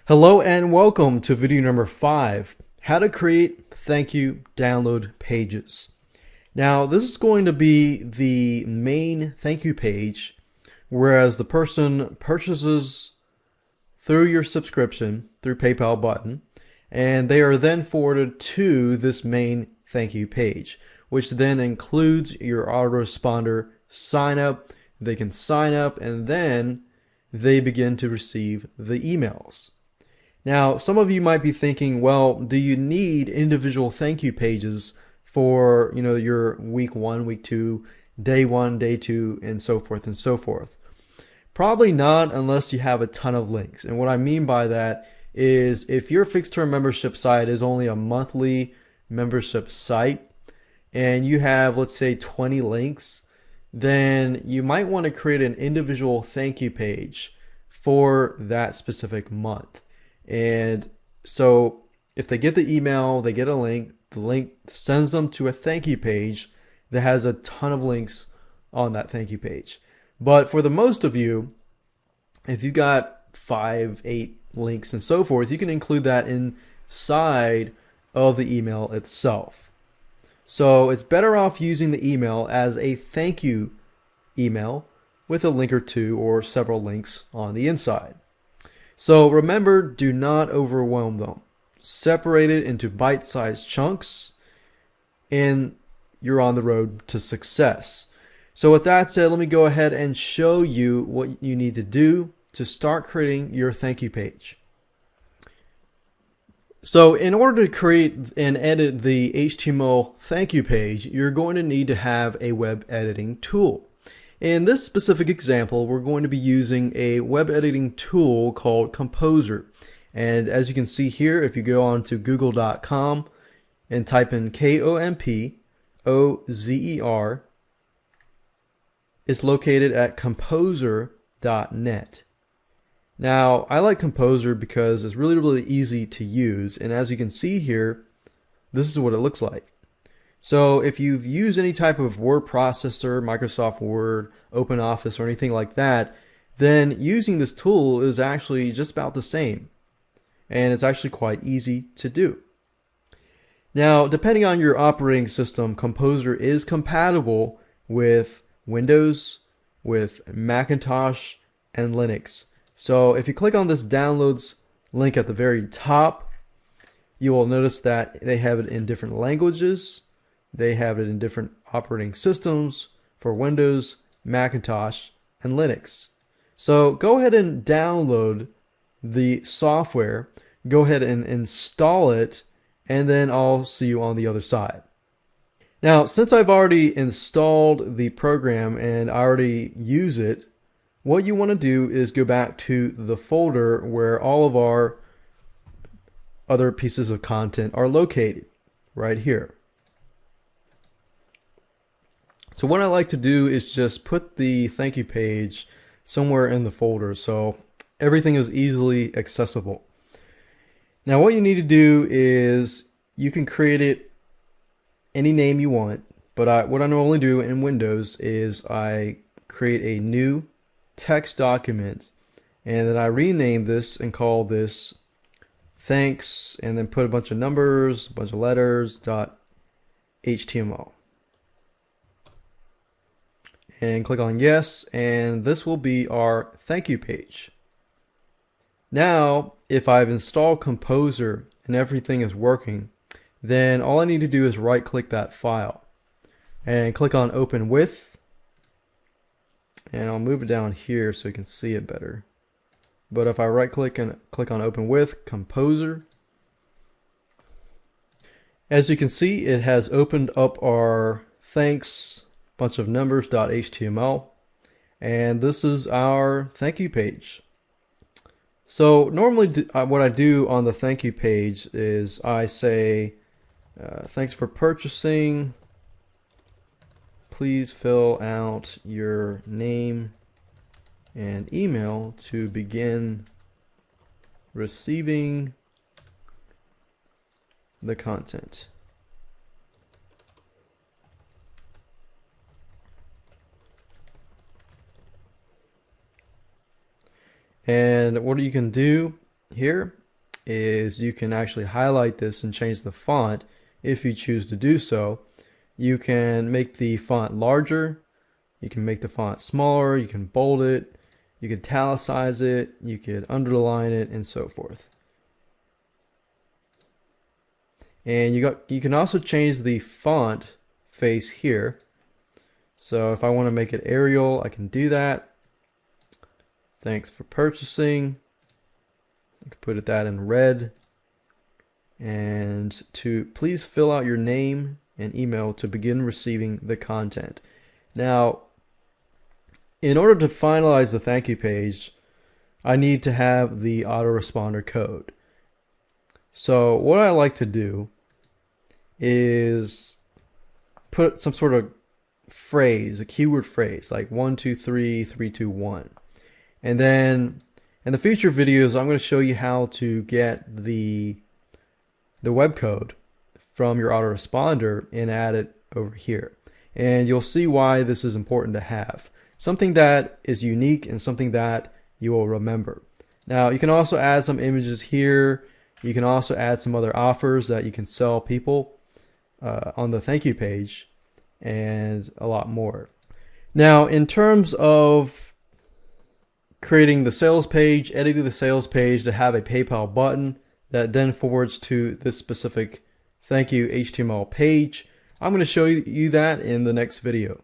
Hello and welcome to video number 5, how to create thank you download pages. Now this is going to be the main thank you page, whereas the person purchases through your subscription, through PayPal button, and they are then forwarded to this main thank you page, which then includes your autoresponder sign up. They can sign up and then they begin to receive the emails. Now, some of you might be thinking, well, do you need individual thank you pages for, your week 1, week 2, day 1, day 2, and so forth and so forth? Probably not unless you have a ton of links. And what I mean by that is if your fixed term membership site is only a monthly membership site and you have, let's say, 20 links, then you might want to create an individual thank you page for that specific month. And so if they get the email, they get a link, the link sends them to a thank you page that has a ton of links on that thank you page. But for the most of you, if you got 5, 8 links and so forth, you can include that inside of the email itself. So it's better off using the email as a thank you email with a link or two or several links on the inside. So remember, do not overwhelm them. Separate it into bite-sized chunks and you're on the road to success. So with that said, let me go ahead and show you what you need to do to start creating your thank you page. So in order to create and edit the HTML thank you page, you're going to need to have a web editing tool. In this specific example, we're going to be using a web editing tool called Composer. And as you can see here, if you go on to google.com and type in Kompozer, it's located at composer.net. Now, I like Composer because it's really easy to use. And as you can see here, this is what it looks like. So if you've used any type of word processor, Microsoft Word, OpenOffice, or anything like that, then using this tool is actually just about the same. And it's actually quite easy to do. Now, depending on your operating system, Composer is compatible with Windows, with Macintosh, and Linux. So if you click on this downloads link at the very top, you will notice that they have it in different languages. They have it in different operating systems for Windows, Macintosh, and Linux. So go ahead and download the software, go ahead and install it, and then I'll see you on the other side. Now, since I've already installed the program and I already use it, what you want to do is go back to the folder where all of our other pieces of content are located, right here. So what I like to do is just put the thank you page somewhere in the folder so everything is easily accessible. Now what you need to do is you can create it any name you want, but what I normally do in Windows is I create a new text document and then I rename this and call this thanks and then put a bunch of numbers, a bunch of letters, .html. And click on yes, and this will be our thank you page. Now, if I've installed Composer and everything is working, then all I need to do is right click that file and click on open with, and I'll move it down here so you can see it better. But if I right click and click on open with Composer, as you can see, it has opened up our thanks bunch of numbers.html, and this is our thank you page. So normally what I do on the thank you page is I say thanks for purchasing, please fill out your name and email to begin receiving the content. And what you can do here is you can actually highlight this and change the font if you choose to do so. You can make the font larger, you can make the font smaller, you can bold it, you could italicize it, you could underline it, and so forth. And you can also change the font face here. So if I want to make it Arial, I can do that. Thanks for purchasing. I can put that in red. And to please fill out your name and email to begin receiving the content. Now, in order to finalize the thank you page, I need to have the autoresponder code. So what I like to do is put some sort of phrase, a keyword phrase, like 1, 2, 3, 3, 2, 1. And then in the future videos, I'm going to show you how to get the web code from your autoresponder and add it over here. And you'll see why this is important to have. Something that is unique and something that you will remember. Now, you can also add some images here. You can also add some other offers that you can sell people on the thank you page, and a lot more. Now, in terms of creating the sales page, editing the sales page to have a PayPal button that then forwards to this specific thank you HTML page, I'm going to show you that in the next video.